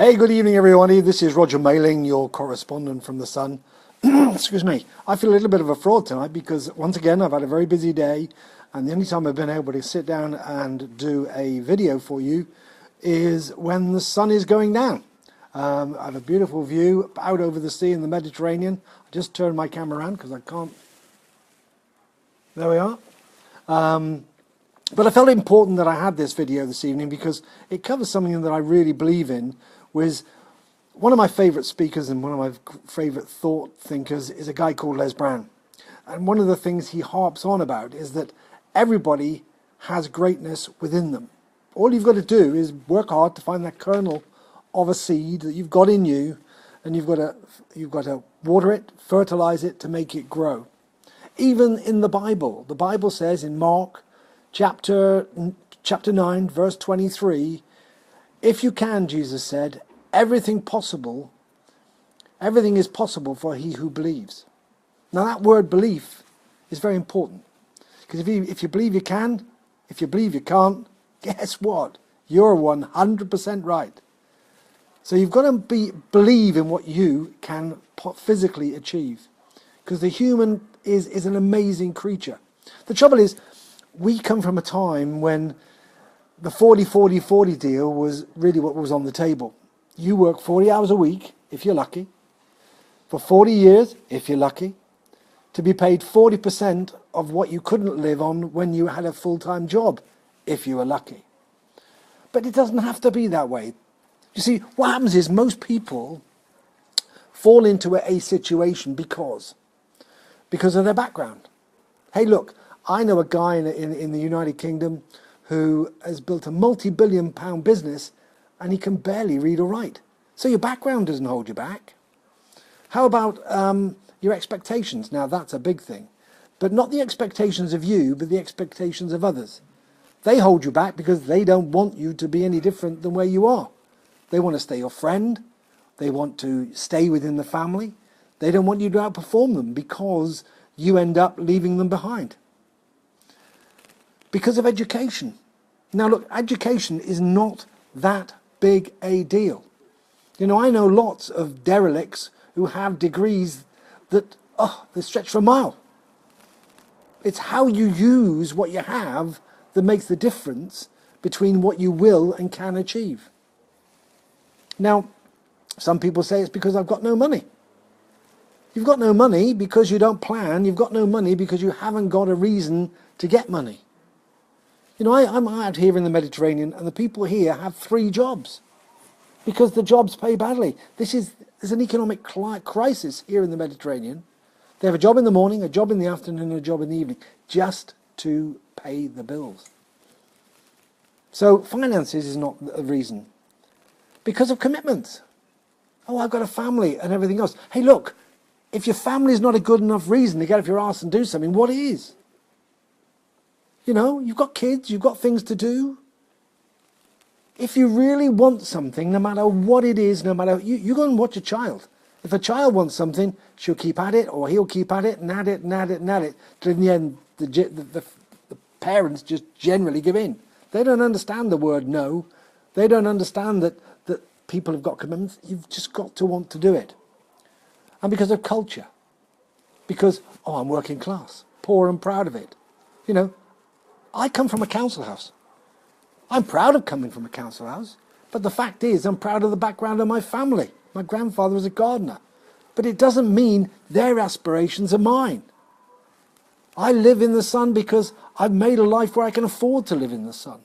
Hey, good evening, everybody. This is Roger Mailing, your correspondent from The Sun. Excuse me. I feel a little bit of a fraud tonight because, once again, I've had a very busy day, and the only time I've been able to sit down and do a video for you is when the sun is going down. I have a beautiful view out over the sea in the Mediterranean. I just turned my camera around because I can't. There we are. But I felt important that I had this video this evening because it covers something that I really believe in. Was one of my favourite speakers and one of my favourite thought thinkers is a guy called Les Brown. And one of the things he harps on about is that everybody has greatness within them. All you've got to do is work hard to find that kernel of a seed that you've got in you, and you've got to water it, fertilize it to make it grow. Even in the Bible says in Mark chapter 9, verse 23, if you can, Jesus said, everything is possible for he who believes. Now that word belief is very important, because if you believe you can, if you believe you can't, guess what? You're 100% right. So you've got to believe in what you can physically achieve, because the human is an amazing creature. The trouble is, we come from a time when the 40-40-40 deal was really what was on the table. You work 40 hours a week, if you're lucky, for 40 years, if you're lucky, to be paid 40% of what you couldn't live on when you had a full-time job, if you were lucky. But it doesn't have to be that way. You see, what happens is most people fall into a situation because of their background. Hey, look, I know a guy in the United Kingdom who has built a multi-billion-pound business, and he can barely read or write. So your background doesn't hold you back. How about your expectations? Now that's a big thing. But not the expectations of you, but the expectations of others. They hold you back because they don't want you to be any different than where you are. They want to stay your friend. They want to stay within the family. They don't want you to outperform them because you end up leaving them behind. Because of education. Now look, education is not that big a deal. You know, I know lots of derelicts who have degrees that, they stretch for a mile. It's how you use what you have that makes the difference between what you will and can achieve. Now, some people say it's because I've got no money. You've got no money because you don't plan. You've got no money because you haven't got a reason to get money. You know, I'm out here in the Mediterranean, and the people here have 3 jobs because the jobs pay badly. There's an economic crisis here in the Mediterranean. They have a job in the morning, a job in the afternoon, and a job in the evening, just to pay the bills. So finances is not a reason. Because of commitments. Oh, I've got a family and everything else. Hey, look, if your family is not a good enough reason to get off your arse and do something, what is? You know, you've got kids, you've got things to do. If you really want something, no matter what it is, you go and watch a child. If a child wants something, she'll keep at it, or he'll keep at it, and at it, and at it, and at it. Till in the end, the parents just generally give in. They don't understand the word no. They don't understand that people have got commitments. You've just got to want to do it. And because of culture. Because, I'm working class, poor and proud of it. You know, I come from a council house. I'm proud of coming from a council house, but the fact is I'm proud of the background of my family. My grandfather was a gardener, but it doesn't mean their aspirations are mine. I live in the sun because I've made a life where I can afford to live in the sun.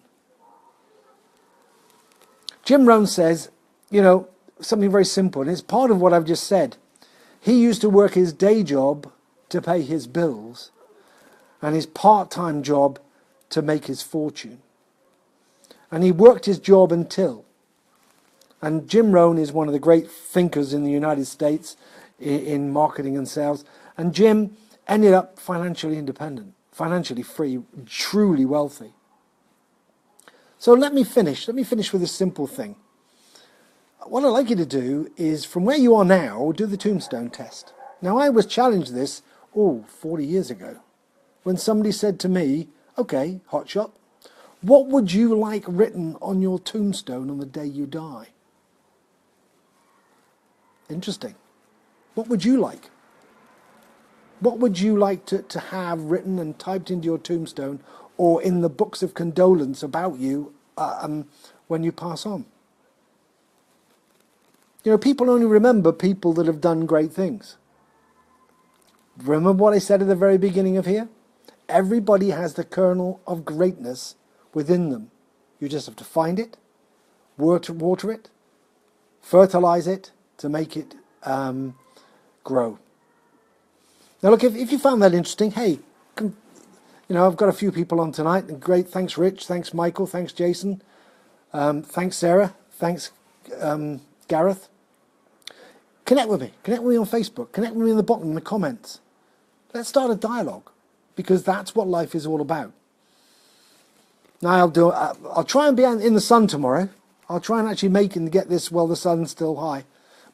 Jim Rohn says, you know, something very simple, and it's part of what I've just said. He used to work his day job to pay his bills and his part-time job to make his fortune. And he worked his job until. And Jim Rohn is one of the great thinkers in the United States in marketing and sales. And Jim ended up financially independent, financially free, truly wealthy. So let me finish with a simple thing. What I'd like you to do is, from where you are now, do the tombstone test. Now, I was challenged this, 40 years ago, when somebody said to me, okay, hotshot, what would you like written on your tombstone on the day you die? Interesting. What would you like? What would you like to have written and typed into your tombstone or in the books of condolence about you when you pass on? You know, people only remember people that have done great things. Remember what I said at the very beginning of here? Everybody has the kernel of greatness within them. You just have to find it, water it, fertilize it to make it grow. Now look, if you found that interesting, hey, I've got a few people on tonight, and great, thanks Rich, thanks Michael, thanks Jason, thanks Sarah, thanks Gareth. Connect with me on Facebook, connect with me in the bottom in the comments. Let's start a dialogue, because that's what life is all about. Now I'll try and be in the sun tomorrow. I'll try and actually make and get this while the sun's still high.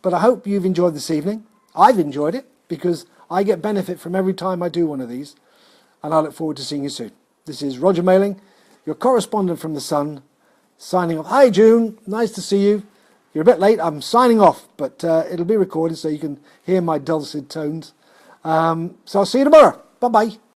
But I hope you've enjoyed this evening. I've enjoyed it, because I get benefit from every time I do one of these. And I look forward to seeing you soon. This is Roger Mailing, your correspondent from the Sun, signing off. Hi June, nice to see you. You're a bit late, I'm signing off, but it'll be recorded so you can hear my dulcet tones. So I'll see you tomorrow. Bye-bye.